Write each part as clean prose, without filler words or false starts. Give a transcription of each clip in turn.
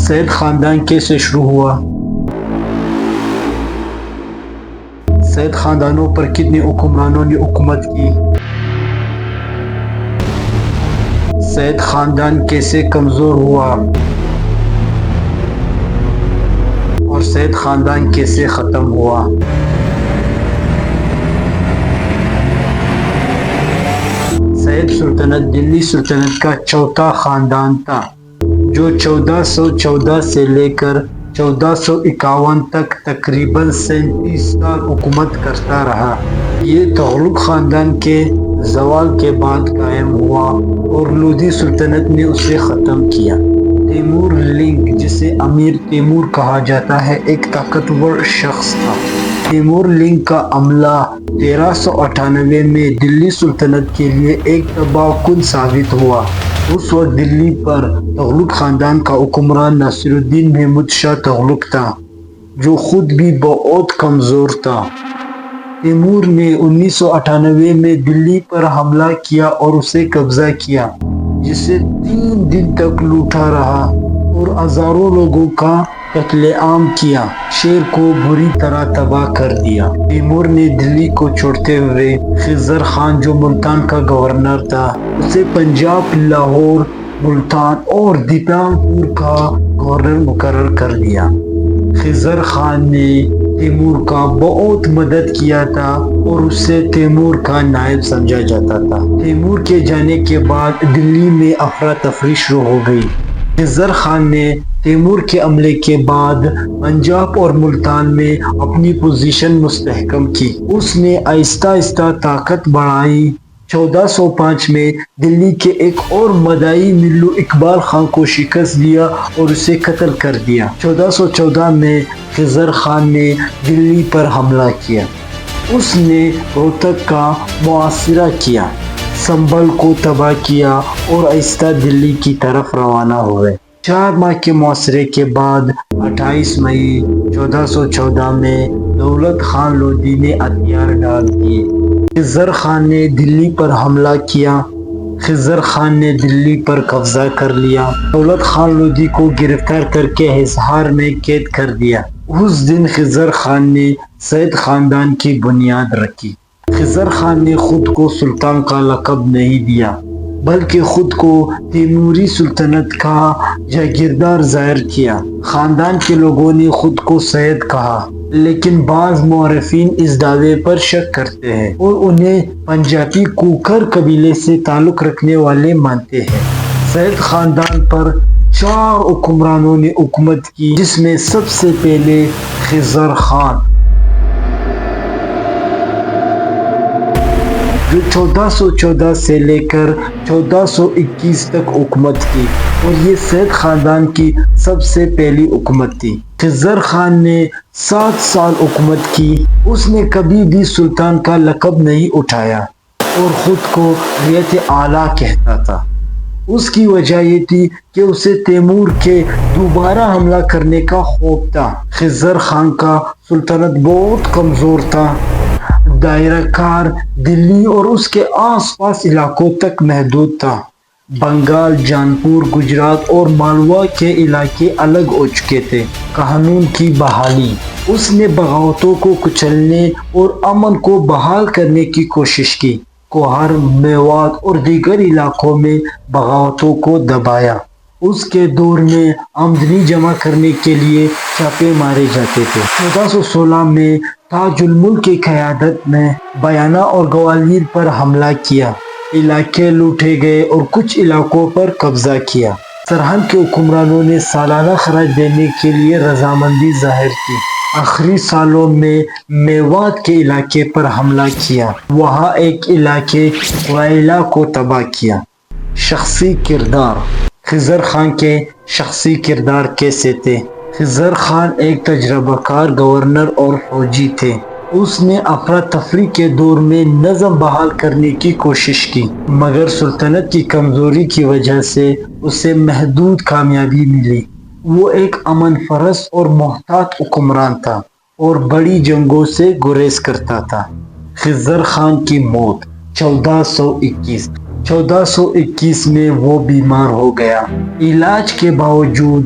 سید خاندان کیسے شروع ہوا؟ سید خاندانوں پر کتنے حکمرانوں نے حکومت کی؟ سید خاندان کیسے کمزور ہوا اور سید خاندان کیسے ختم ہوا؟ سید سلطنت دلی سلطنت کا چوتھا خاندان تھا جو 1414 سے لے کر 1451 تک تقریباً 37 سال حکومت کرتا رہا۔ یہ تغلق خاندان کے زوال کے بعد قائم ہوا اور لودھی سلطنت نے اسے ختم کیا۔ تیمور لنگ، جسے امیر تیمور کہا جاتا ہے، ایک طاقتور شخص تھا۔ تیمور لنگ کا عملہ 1398 میں دلی سلطنت کے لیے ایک تباہ کن ثابت ہوا۔ اس وقت دلی پر تغلق خاندان کا حکمران ناصر الدین محمود شاہ تغلق تھا، جو خود بھی بہت کمزور تھا۔ تیمور نے 1998 میں دلی پر حملہ کیا اور اسے قبضہ کیا، جسے 3 دن تک لوٹا رہا اور ہزاروں لوگوں کا قتل عام کیا، شہر کو بری طرح تباہ کر دیا۔ تیمور نے دلی کو چھوڑتے ہوئے خضر خان، جو ملتان کا گورنر تھا، اسے پنجاب، لاہور، ملتان اور دیپال پور کا گورنر مقرر کر دیا۔ خضر خان نے تیمور کا بہت مدد کیا تھا اور اسے تیمور کا نائب سمجھا جاتا تھا۔ تیمور کے جانے کے بعد دلی میں افراتفری شروع ہو گئی۔ خضر خان نے تیمور کے حملے کے بعد پنجاب اور ملتان میں اپنی پوزیشن مستحکم کی۔ اس نے آہستہ آہستہ طاقت بڑھائی۔ 1405 میں دلی کے ایک اور مدعی ملو اقبال خان کو شکست دیا اور اسے قتل کر دیا۔ 1414 میں خضر خان نے دلی پر حملہ کیا۔ اس نے روہتک کا محاصرہ کیا، سنبھل کو تباہ کیا اور آہستہ دلی کی طرف روانہ ہوئے۔ 4 ماہ کے محاصرے کے بعد 28 مئی 1414 میں دولت خان لودھی نے ہتھیار ڈال دیے۔ خضر خان نے دلی پر حملہ کیا۔ خضر خان نے دلی پر قبضہ کر لیا۔ دولت خان لودھی کو گرفتار کر کے حصار میں قید کر دیا۔ اس دن خضر خان نے سید خاندان کی بنیاد رکھی۔ خضر خان نے خود کو سلطان کا لقب نہیں دیا، بلکہ خود کو تیموری سلطنت کا جاگیردار ظاہر کیا۔ خاندان کے لوگوں نے خود کو سید کہا، لیکن بعض مورخین اس دعوے پر شک کرتے ہیں اور انہیں پنجابی کوکر قبیلے سے تعلق رکھنے والے مانتے ہیں۔ سید خاندان پر 4 حکمرانوں نے حکومت کی، جس میں سب سے پہلے خضر خان، جو 1414 سے لے کر 1421 تک حکومت کی، اور یہ سید خاندان کی سب سے پہلی حکومت تھی۔ خضر خان نے 7 سال حکومت کی۔ اس نے کبھی بھی سلطان کا لقب نہیں اٹھایا اور خود کو رعیت اعلیٰ کہتا تھا۔ اس کی وجہ یہ تھی کہ اسے تیمور کے دوبارہ حملہ کرنے کا خوف تھا۔ خضر خان کا سلطنت بہت کمزور تھا، دائرہ کار دلی اور اس کے آس پاس علاقوں تک محدود تھا۔ بنگال، جانپور، گجرات اور مالوا کے علاقے الگ ہو چکے تھے۔ قانون کی بحالی، اس نے بغاوتوں کو کچلنے اور امن کو بحال کرنے کی کوشش کی۔ کوہر، میوات اور دیگر علاقوں میں بغاوتوں کو دبایا۔ اس کے دور میں آمدنی جمع کرنے کے لیے چھاپے مارے جاتے تھے۔ 1416 میں تاج الملک کی قیادت میں بیانہ اور گوالیر پر حملہ کیا، علاقے لوٹے گئے اور کچھ علاقوں پر قبضہ کیا۔ سرہند کے حکمرانوں نے سالانہ خراج دینے کے لیے رضامندی ظاہر کی۔ آخری سالوں میں میوات کے علاقے پر حملہ کیا، وہاں ایک علاقے وائلا کو تباہ کیا۔ شخصی کردار، خضر خان کے شخصی کردار کیسے تھے؟ خضر خان ایک تجربہ کار گورنر اور فوجی تھے۔ اس نے افراتفری کے دور میں نظم بحال کرنے کی کوشش کی، مگر سلطنت کی کمزوری کی وجہ سے اسے محدود کامیابی ملی۔ وہ ایک امن پرست اور محتاط حکمران تھا اور بڑی جنگوں سے گریز کرتا تھا۔ خضر خان کی موت 1421 میں وہ بیمار ہو گیا۔ علاج کے باوجود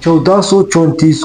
1434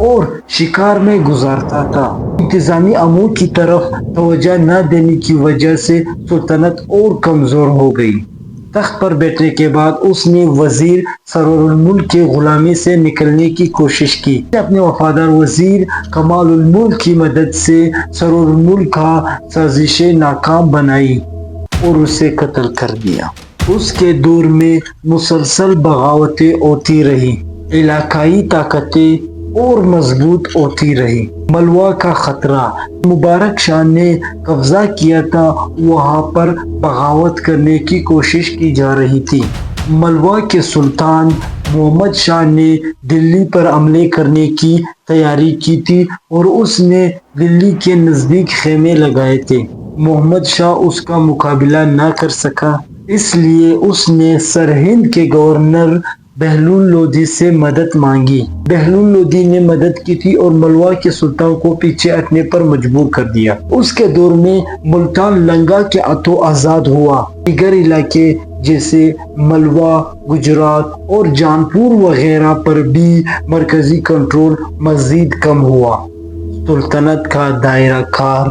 اور شکار میں گزارتا تھا۔ انتظامی امور کی طرف توجہ نہ دینے کی وجہ سے سلطنت اور کمزور ہو گئی۔ تخت پر بیٹھنے کے بعد اس نے وزیر سرور الملک کے غلامی سے نکلنے کی کوشش کی۔ اس نے اپنے وفادار وزیر کمال الملک کی مدد سے سرور الملک کا سازشیں ناکام بنائی اور اسے قتل کر دیا۔ اس کے دور میں مسلسل بغاوتیں ہوتی رہی، علاقائی طاقتیں اور مضبوط ہوتی رہی۔ ملوا کا خطرہ مبارک شاہ نے قبضہ کیا تھا، وہاں پر بغاوت کرنے کی کوشش کی جا رہی تھی۔ ملوا کے سلطان محمد شاہ نے دلی پر حملے کرنے کی تیاری کی تھی اور اس نے دلی کے نزدیک خیمے لگائے تھے۔ محمد شاہ اس کا مقابلہ نہ کر سکا، اس لیے اس نے سرہند کے گورنر بہلول لودھی سے مدد مانگی۔ بہلول لودھی نے مدد کی تھی اور ملوا کے سلطان کو پیچھے ہٹنے پر مجبور کر دیا۔ اس کے دور میں ملتان لنگا کے ہاتھوں آزاد ہوا۔ دیگر علاقے جیسے ملوا، گجرات اور جانپور وغیرہ پر بھی مرکزی کنٹرول مزید کم ہوا۔ سلطنت کا دائرہ کار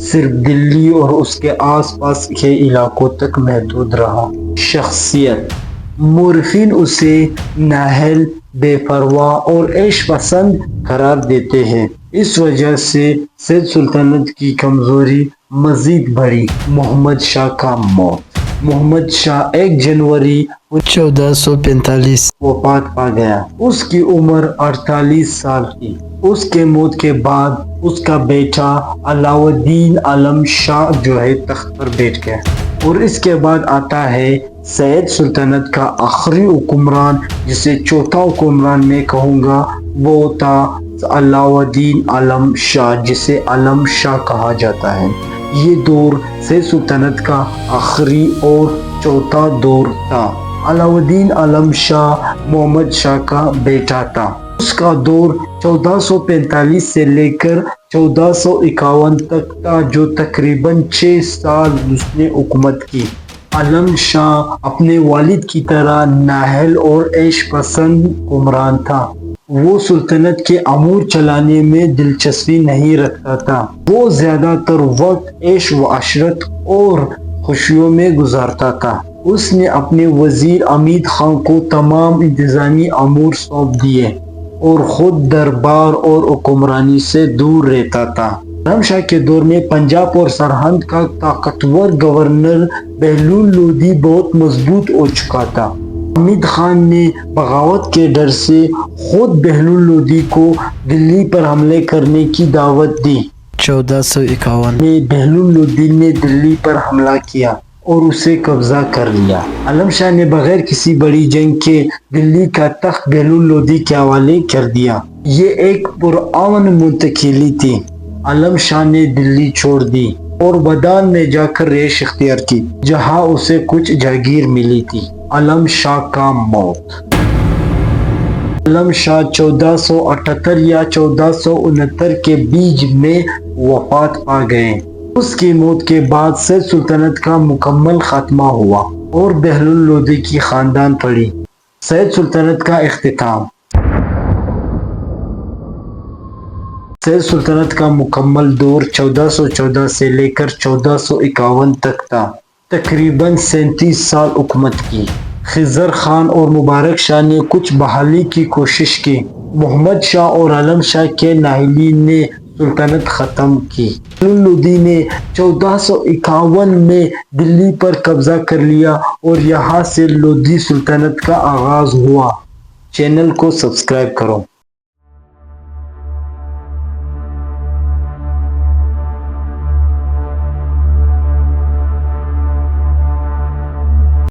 صرف دلی اور اس کے آس پاس کے علاقوں تک محدود رہا۔ شخصیت مورخین اسے نااہل، بے پرواہ اور عیش پسند قرار دیتے ہیں۔ اس وجہ سے سندھ سلطنت کی کمزوری مزید بڑھی۔ محمد شاہ کا موت محمد شاہ 1 جنوری 1445 وفات پا گیا۔ اس کی عمر 48 سال تھی۔ اس کے موت کے بعد اس کا بیٹا علاؤ الدین عالم شاہ جو ہے تخت پر بیٹھ گیا، اور اس کے بعد آتا ہے سید سلطنت کا آخری حکمران، جسے چوتھا حکمران میں کہوں گا، وہ تھا علاؤ الدین عالم شاہ، جسے عالم شاہ کہا جاتا ہے۔ یہ دور سید سلطنت کا آخری اور چوتھا دور تھا۔ علاؤ الدین عالم شاہ محمد شاہ کا بیٹا تھا۔ اس کا دور 1445 سے لے کر 1451 تک تھا، جو تقریباً 6 سال اس نے حکومت کی۔ عالم شاہ اپنے والد کی طرح نااہل اور عیش پسند حکمران تھا۔ وہ سلطنت کے امور چلانے میں دلچسپی نہیں رکھتا تھا۔ وہ زیادہ تر وقت عیش و عشرت اور خوشیوں میں گزارتا تھا۔ اس نے اپنے وزیر حمید خان کو تمام انتظامی امور سونپ دیے اور خود دربار اور حکمرانی سے دور رہتا تھا۔ عالم شاہ کے دور میں پنجاب اور سرہند کا طاقتور گورنر بہلول لودھی بہت مضبوط ہو چکا تھا۔ حمید خان نے بغاوت کے ڈر سے خود بہلول لودھی کو دلی پر حملے کرنے کی دعوت دی۔ 1451 میں بہلول لودھی نے دلی پر حملہ کیا اور اسے قبضہ کر لیا۔ عالم شاہ نے بغیر کسی بڑی جنگ کے دلی کا تخت بہلول لودھی کے حوالے کر دیا۔ یہ ایک پرامن منتقلی تھی۔ عالم شاہ نے دلی چھوڑ دی اور بدان میں جا کر رہائش اختیار کی، جہاں اسے کچھ جاگیر ملی تھی۔ عالم شاہ کا موت عالم شاہ 1478 یا 1469 کے بیچ میں وفات پا گئے۔ اس کی موت کے بعد سید سلطنت کا مکمل خاتمہ ہوا اور بہلول لودھی کی خاندان پڑی۔ سید سلطنت کا اختتام سید سلطنت کا مکمل دور 1414 سے لے کر 1451 تک تھا۔ تقریباً 37 سال حکومت کی۔ خضر خان اور مبارک شاہ نے کچھ بحالی کی کوشش کی۔ محمد شاہ اور عالم شاہ کے نااہلی نے سلطنت ختم کی۔ بہلول لودھی نے 1451 میں دلی پر قبضہ کر لیا اور یہاں سے لودھی سلطنت کا آغاز ہوا۔ چینل کو سبسکرائب کرو۔